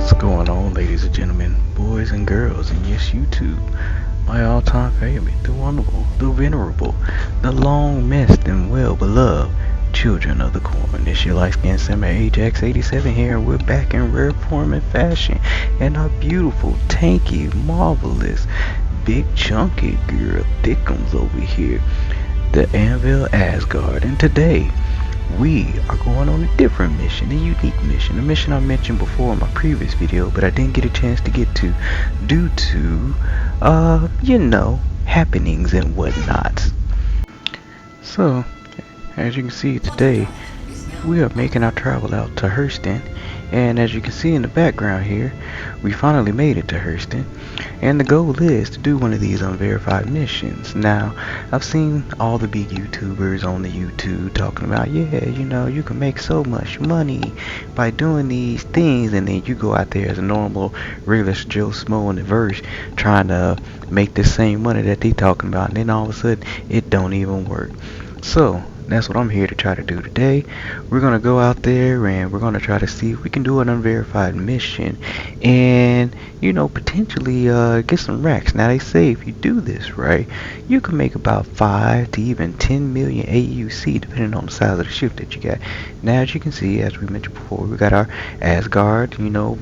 What's going on, ladies and gentlemen, boys and girls, and yes, YouTube, my all-time favorite, the wonderful, the venerable, the long-missed and well-beloved children of the corn. It's your light-skinned summer Ajax87 here, and we're back in rare form and fashion, and our beautiful, tanky, marvelous, big chunky girl Thickums over here, the Anvil Asgard, and today, we are going on a different mission, a unique mission, a mission I mentioned before in my previous video, but I didn't get a chance to get to due to, happenings and whatnot. So, as you can see today, we are making our travel out to Hurston, and as you can see in the background here, we finally made it to Hurston, and the goal is to do one of these unverified missions. Now, I've seen all the big YouTubers on the YouTube talking about, yeah, you can make so much money by doing these things, and then you go out there as a normal, regular Joe Smo in the verse trying to make the same money that they talking about, and then all of a sudden, it don't even work. So, that's what I'm here to try to do today. We're going to go out there and we're going to try to see if we can do an unverified mission and, potentially get some racks. Now, they say if you do this right, you can make about 5 to even 10 million aUEC depending on the size of the ship that you got. Now, as you can see, as we mentioned before, we got our Asgard,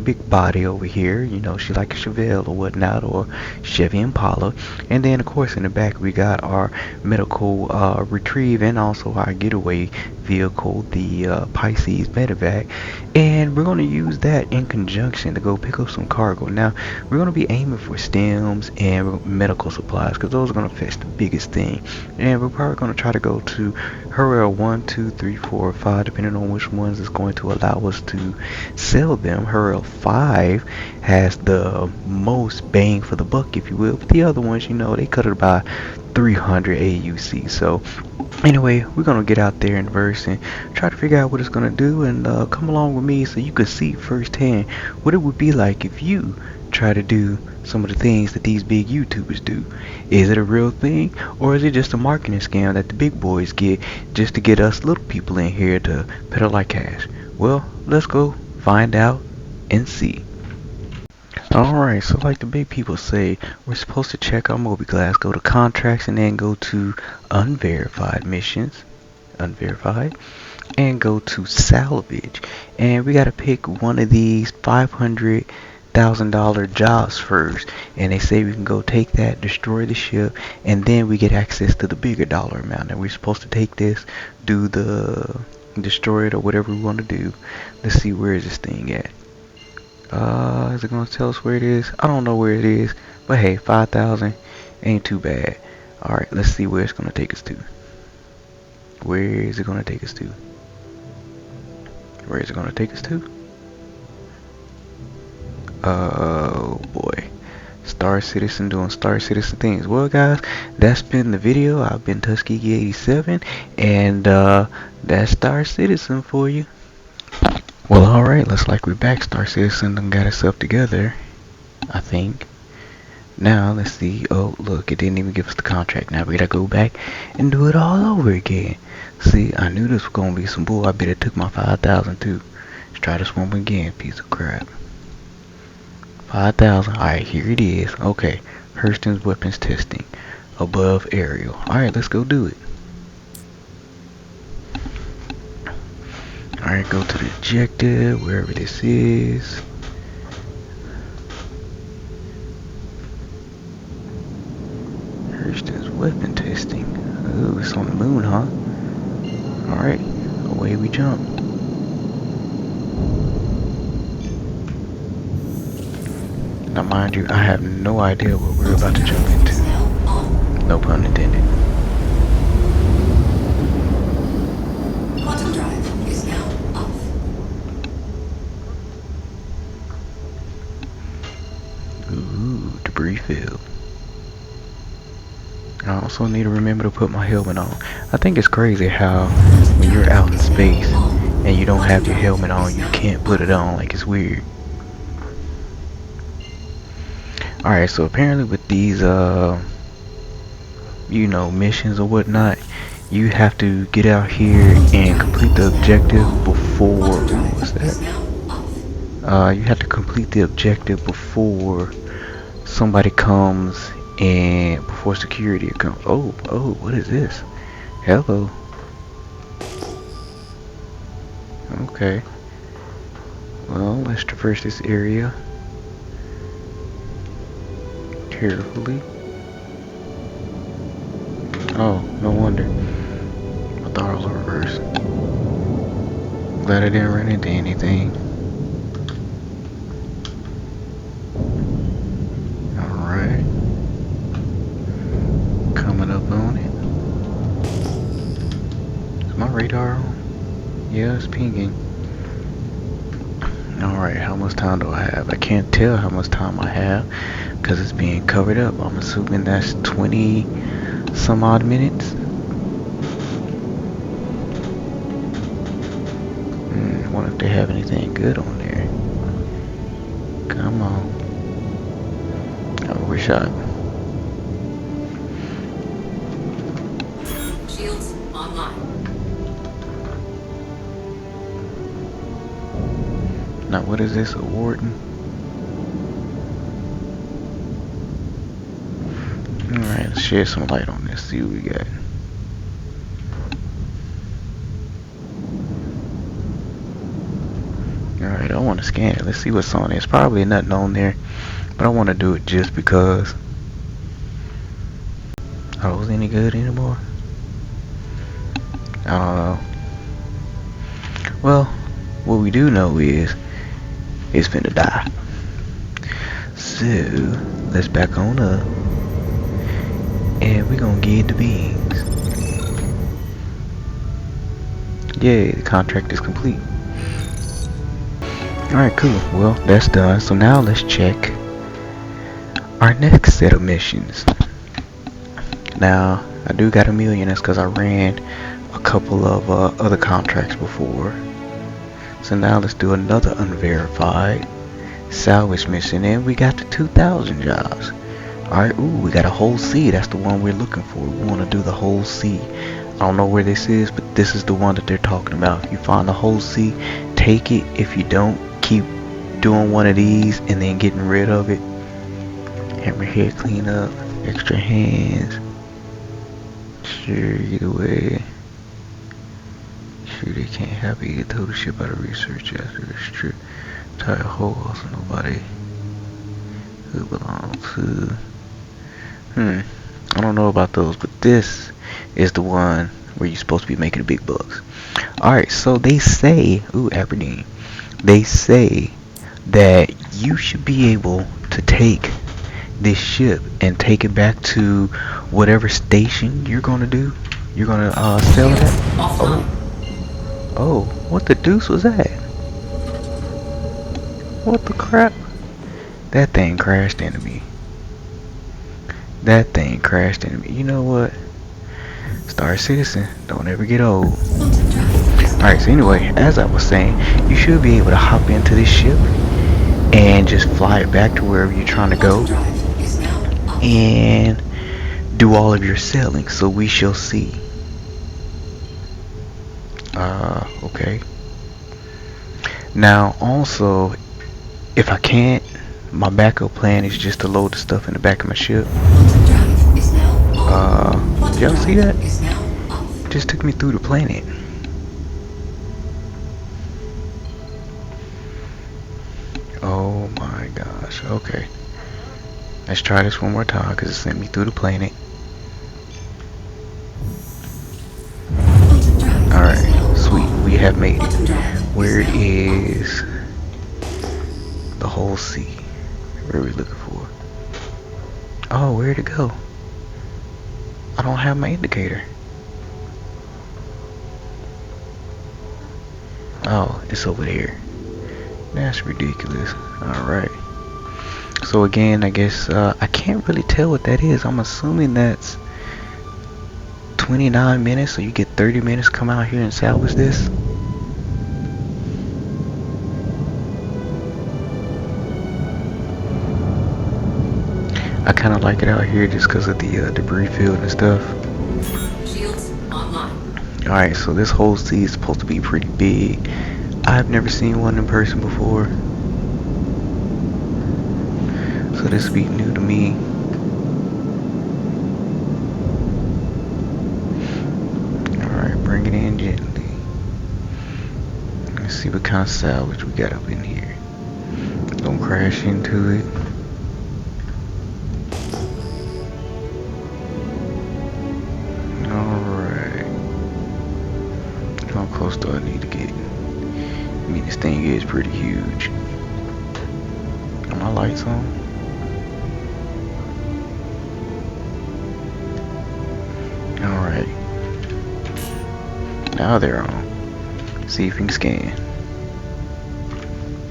big body over here. She like a Chevelle or whatnot, or Chevy Impala. And then, of course, in the back, we got our medical retrieve and also our getaway vehicle, the Pisces medevac, and we're going to use that in conjunction to go pick up some cargo. Now, we're going to be aiming for stems and medical supplies because those are going to fetch the biggest thing, and we're probably going to try to go to referral 1, 2, 3, 4, 5, depending on which ones is going to allow us to sell them. Referral 5 has the most bang for the buck, if you will, but the other ones, they cut it by 300 aUEC. So anyway, we're gonna get out there in verse and try to figure out what it's gonna do, and come along with me so you can see firsthand what it would be like if you try to do some of the things that these big YouTubers do. Is it a real thing, or is it just a marketing scam that the big boys get just to get us little people in here to peddle like cash? Well, let's go find out and see. Alright, so like the big people say, we're supposed to check our mobiGlas, go to contracts, and then go to unverified missions, unverified, and go to salvage. And we gotta pick one of these $500,000 jobs first. And they say we can go take that, destroy the ship, and then we get access to the bigger dollar amount. And we're supposed to take this, do the destroy it or whatever we want to do. Let's see, where is this thing at? Is it gonna tell us where it is? I don't know where it is, but hey, 5,000 ain't too bad. Alright, let's see where it's gonna take us to. Where is it gonna take us to? Where is it gonna take us to? Oh boy. Star Citizen doing Star Citizen things. Well guys, that's been the video. I've been Tuskegee87, and that's Star Citizen for you. Well, alright, looks like we're back. Star Citizen done got itself together, I think. Now, let's see. Oh, look, it didn't even give us the contract. Now we gotta go back and do it all over again. See, I knew this was gonna be some bull. I bet it took my 5,000 too. Let's try to swim again, piece of crap. 5,000. Alright, here it is. Okay, Hurston's weapons testing. Above aerial. Alright, let's go do it. Alright, go to the objective, wherever this is. Hurston's weapon testing. Ooh, it's on the moon, huh? Alright, away we jump. Now mind you, I have no idea what we're about to jump into. No pun intended. Ooh, debris field. I also need to remember to put my helmet on. I think it's crazy how when you're out in space and you don't have your helmet on, you can't put it on. Like, it's weird. Alright, so apparently with these missions or whatnot, you have to get out here and complete the objective before, what's that? You have to complete the objective before somebody comes and before security comes. Oh, what is this? Hello. Okay. Well, let's traverse this area carefully. Oh, no wonder. I thought it was reversed. Glad I didn't run into anything. Alright. Coming up on it. Is my radar on? Yeah, it's pinging. Alright, how much time do I have? I can't tell how much time I have because it's being covered up. I'm assuming that's 20 some odd minutes. Wonder if they have anything good on there. Come on. Overshot. Shields online. Now what is this, a warden? Alright, let's shed some light on this, see what we got. Alright, I want to scan it. Let's see what's on it. It's probably nothing on there, but I want to do it just because. Are those any good anymore? I don't know. Well, what we do know is it's finna die. So, let's back on up. And we're gonna get the beans. Yay, the contract is complete. Alright, cool. Well, that's done. So now let's check our next set of missions. Now, I do got 1 million. That's because I ran a couple of other contracts before. So now let's do another unverified salvage mission. And we got the 2,000 jobs. Alright, ooh, we got a whole C. That's the one we're looking for. We want to do the whole C. I don't know where this is, but this is the one that they're talking about. If you find the whole C, take it. If you don't, keep doing one of these and then getting rid of it. Hammerhead cleanup, extra hands. Sure, either way. Sure, they can't have it. Total the ship out of research after the strip. Tie a hole so nobody who belongs to. I don't know about those, but this is the one where you're supposed to be making the big bucks. Alright, so they say, ooh, Aberdeen. They say that you should be able to take this ship and take it back to whatever station you're gonna do. You're gonna sell it at. Oh, what the deuce was that? What the crap? That thing crashed into me. That thing crashed into me. You know what? Star Citizen, don't ever get old. Alright, so anyway, as I was saying, you should be able to hop into this ship and just fly it back to wherever you're trying to go and do all of your selling. So we shall see. Okay. Now, also, if I can't, my backup plan is just to load the stuff in the back of my ship. Did y'all see that? It just took me through the planet. Oh my gosh. Okay. Let's try this one more time because it sent me through the planet. Alright, sweet. We have made it. Where is the whole sea? Where are we looking for? Oh, where'd it go? I don't have my indicator. Oh, it's over there. That's ridiculous. Alright. So again, I guess I can't really tell what that is. I'm assuming that's 29 minutes, so you get 30 minutes to come out here and salvage this. I kind of like it out here just because of the debris field and stuff. Shields online. Alright, so this whole sea is supposed to be pretty big. I've never seen one in person before. So this will be new to me. Alright, bring it in gently. Let's see what kind of salvage we got up in here. Don't crash into it. Alright. How close do I need to get? I mean, this thing is pretty huge. Are my lights on? Alright. Now they're on. See if we can scan.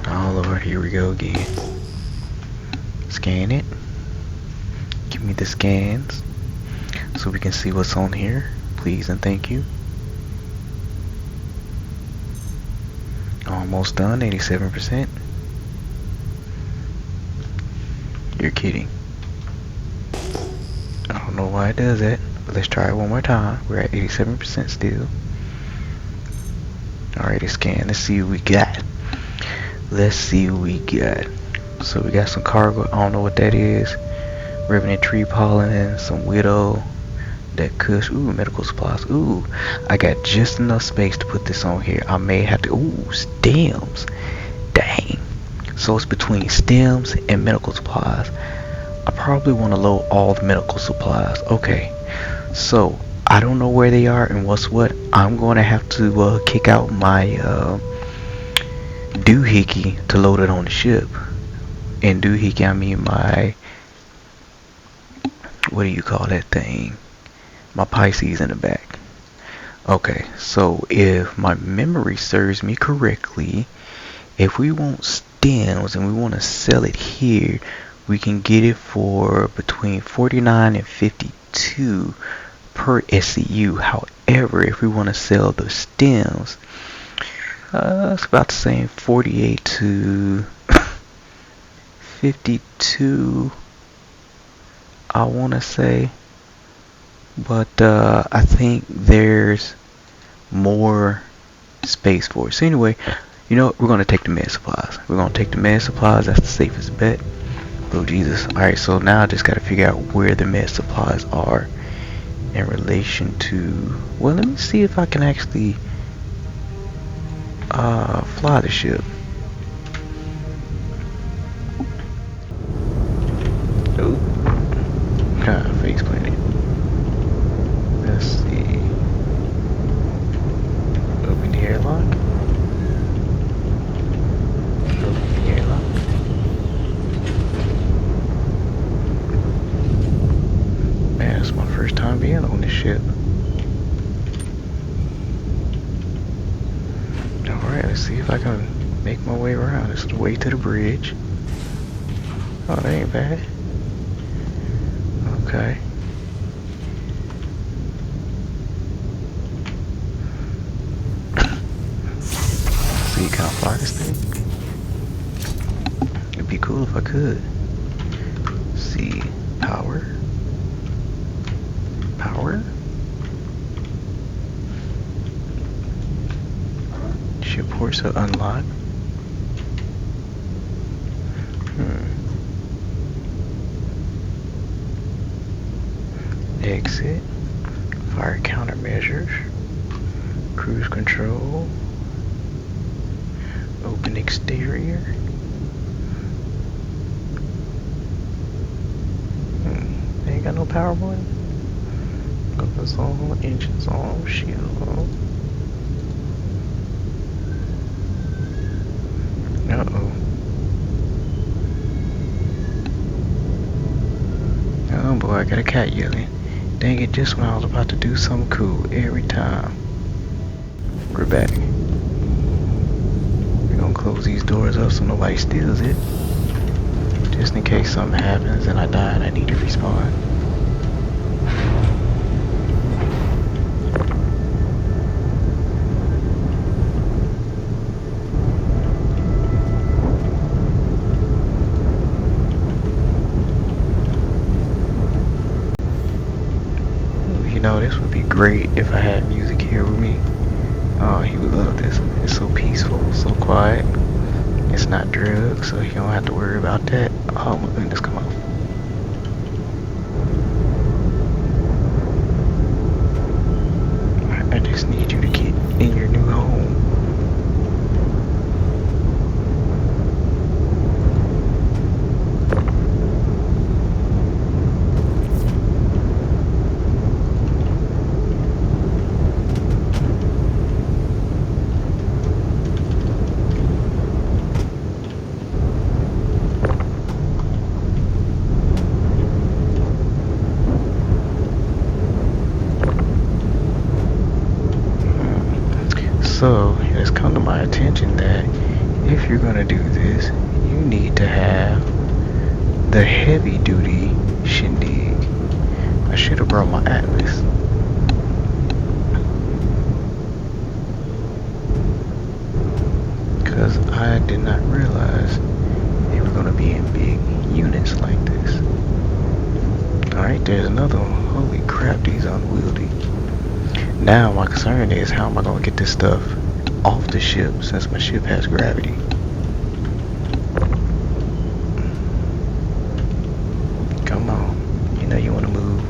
Oh Lord, here we go again. Scan it. Give me the scans so we can see what's on here. Please and thank you. Almost done, 87%. You're kidding. I don't know why it does that, but let's try it one more time. We're at 87% still. Alright, scan. Let's see what we got. Let's see what we got. So we got some cargo. I don't know what that is. Revenant tree pollen, some widow, that kush. Ooh, medical supplies. Ooh, I got just enough space to put this on here. I may have to. Ooh, stems. Dang. So it's between stems and medical supplies. I probably want to load all the medical supplies. Okay. So I don't know where they are and what's what. I'm going to have to kick out my doohickey to load it on the ship. And doohickey, I mean my, what do you call that thing? My Pisces in the back. Okay, so if my memory serves me correctly, if we want stems and we want to sell it here, we can get it for between 49 and 52 per SCU. However, if we want to sell the stems, it's about the same, 48 to 52, I want to say. But I think there's more space for it. So anyway, you know what? We're going to take the med supplies. We're going to take the med supplies. That's the safest bet. Oh Jesus. Alright, so now I just got to figure out where the med supplies are in relation to, well, let me see if I can actually fly the ship. Oh, face planted. Let's see. Open the airlock. Open the airlock. Man, it's my first time being on this ship. Alright, let's see if I can make my way around. This is the way to the bridge. Oh, that ain't bad. Okay. See, can I fly this thing? It'd be cool if I could. See, power. Power. Ship ports are unlocked. Exit. Fire countermeasures. Cruise control. Open exterior. They ain't got no power button. Compass on, engines on, shield on. Uh-oh. Oh boy, I got a cat yelling. Dang it, just when I was about to do something cool, every time. We're back. We're gonna close these doors up so nobody steals it. Just in case something happens and I die and I need to respawn. You know, this would be great if I had music here with me. Oh, he would love this. It's so peaceful, so quiet. It's not drugs, so you don't have to worry about that. Oh my goodness, come on. I just need you to get in your new home. So, it has come to my attention that if you're gonna do this, you need to have the heavy duty shindig. I should have brought my atlas. Because I did not realize they were gonna be in big units like this. Alright, there's another one. Holy crap, these unwieldy. Now my concern is how am I gonna get this stuff off the ship since my ship has gravity. Come on, you know you wanna move.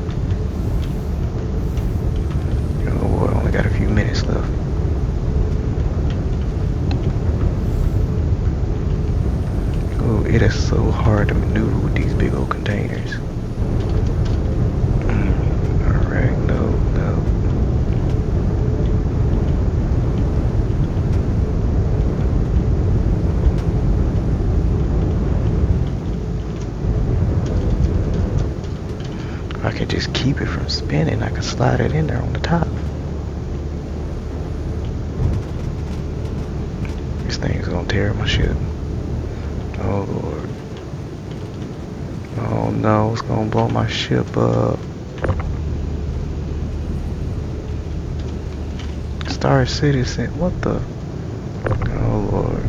Oh boy, only got a few minutes left. Oh, it is so hard to maneuver with these big old containers. Alright, no. If I could just keep it from spinning, I could slide it in there on the top. This thing's gonna tear my ship. Oh Lord. Oh no, it's gonna blow my ship up. Star Citizen, what the? Oh Lord.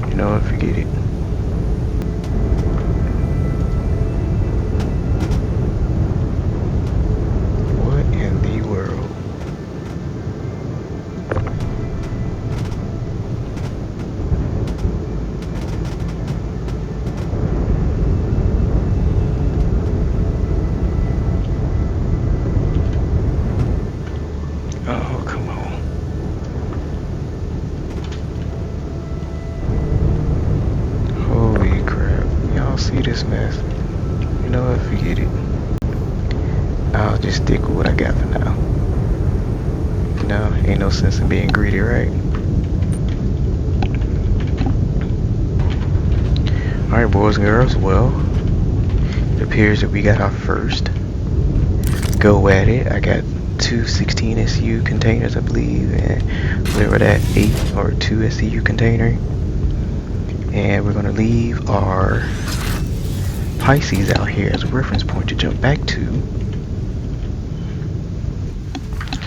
You know what, forget it. What in the world? Oh, come on. Holy crap. Y'all see this mess? You know what, forget it. I'll just stick with what I got for now. You know, ain't no sense in being greedy, right? Alright, boys and girls, well, it appears that we got our first go at it. I got two 16 SU containers, I believe, and whatever that 8 or 2 SCU container. And we're gonna leave our Pisces out here as a reference point to jump back to.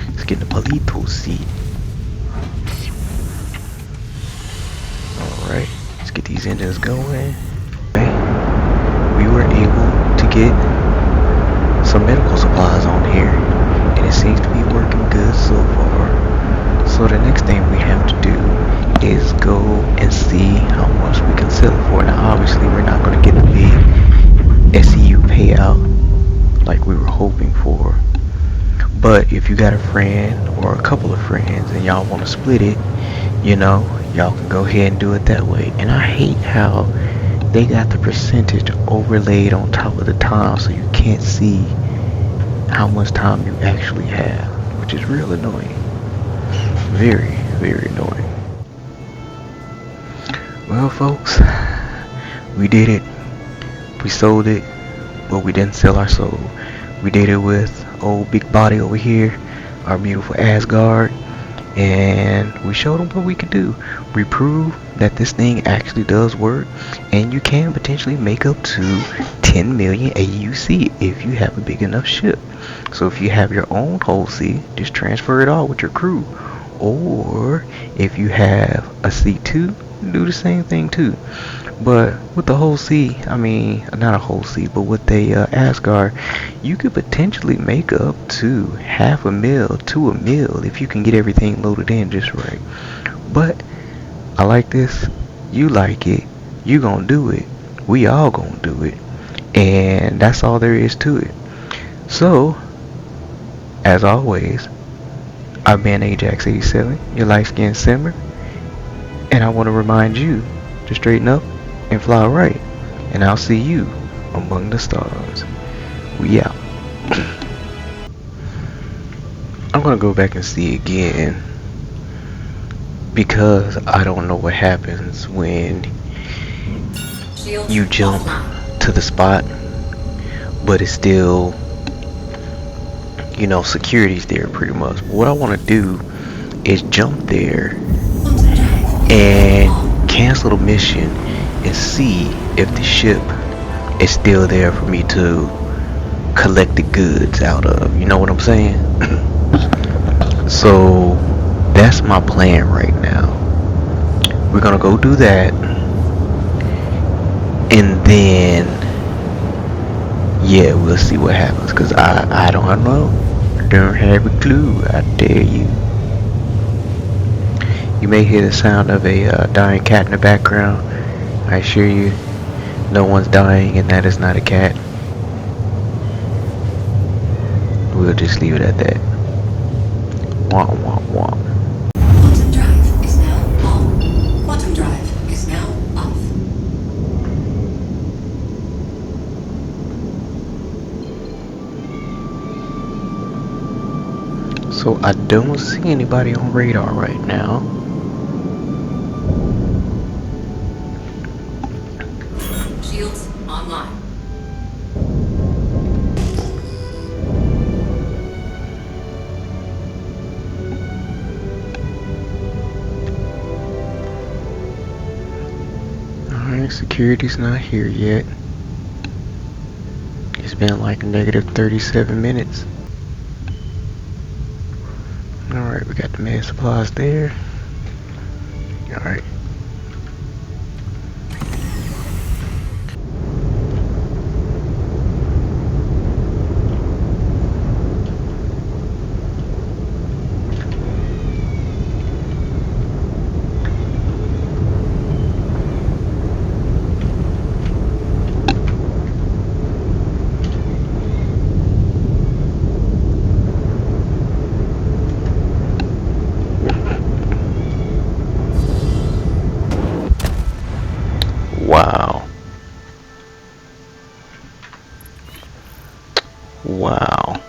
Let's get the Palito seat. Alright, let's get these engines going. We were able to get some medical supplies on here, and it seems to be working good so far. So the next thing we have to do is go and see how much we can sell it for. Now obviously we're not going to get a big SEU payout like we were hoping for, but if you got a friend or a couple of friends and y'all want to split it, you know, y'all can go ahead and do it that way. And I hate how they got the percentage overlaid on top of the time so you can't see how much time you actually have, which is real annoying. Very, very annoying. Well, folks, we did it. We sold it, but we didn't sell our soul. We did it with old big body over here, our beautiful Asgard, and we showed them what we could do. We proved that this thing actually does work, and you can potentially make up to 10 million aUEC if you have a big enough ship. So if you have your own whole sea, just transfer it all with your crew. Or if you have a C2, do the same thing too. But with the whole sea, I mean, not a whole sea, but with the Asgard, you could potentially make up to $500,000 to $1 million if you can get everything loaded in just right. But I like this. you like it, you gonna do it. We all gonna do it. And that's all there is to it. So, as always, I've been Ajax87, your light skinned simmer, and I want to remind you to straighten up and fly right. And I'll see you among the stars. We out. I'm gonna go back and see again because I don't know what happens when Shields you jump offline. to the spot, but it's still, security's there pretty much. What I want to do is jump there Quantum drive is now and on. cancel the mission and see if the ship is still there for me to collect the goods out of. You know what I'm saying? So that's my plan right now. We're gonna go do that, and then yeah, we'll see what happens. Cause I don't know. I don't have a clue. I dare you. You may hear the sound of a dying cat in the background. I assure you, no one's dying, and that is not a cat. We'll just leave it at that. Wah wah wah. Quantum drive is now on. Quantum drive is now off. So I don't see anybody on radar right now. Shields online. Alright, security's not here yet. It's been like negative 37 minutes. Alright, we got the med supplies there. Alright. Wow. Wow.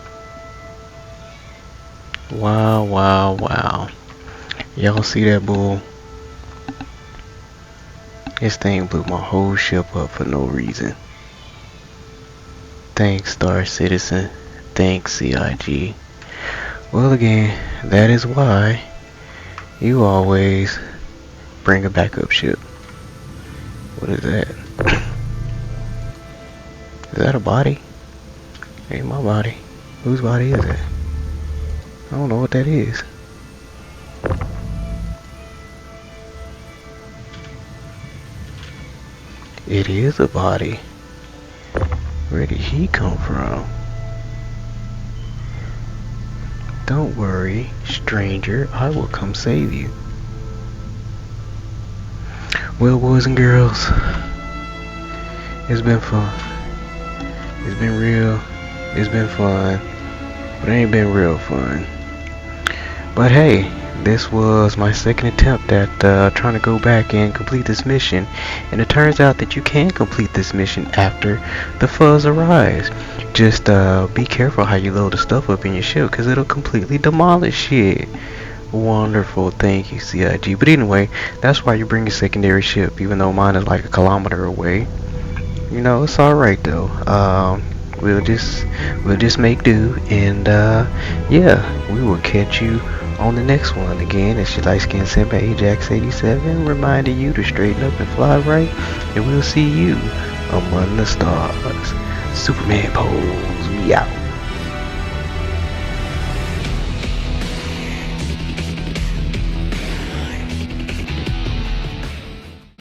Wow, wow, wow. Y'all see that bull? This thing blew my whole ship up for no reason. Thanks, Star Citizen. Thanks, CIG. Well, again, that is why you always bring a backup ship. What is that? Is that a body? Ain't my body. Whose body is it? I don't know what that is. It is a body. Where did he come from? Don't worry, stranger. I will come save you. Well, boys and girls, it's been fun. It's been real. It's been fun. But it ain't been real fun. But hey, this was my second attempt at trying to go back and complete this mission. And it turns out that you can complete this mission after the fuzz arrives. Just be careful how you load the stuff up in your ship, because it'll completely demolish it. Wonderful, thank you, CIG. But anyway, that's why you bring a secondary ship, even though mine is like a kilometer away. You know, it's alright though. We'll just make do, and yeah, we will catch you on the next one. Again, it's your light skinned simp Ajax87, reminding you to straighten up and fly right, and we'll see you among the stars. Superman pose, we out.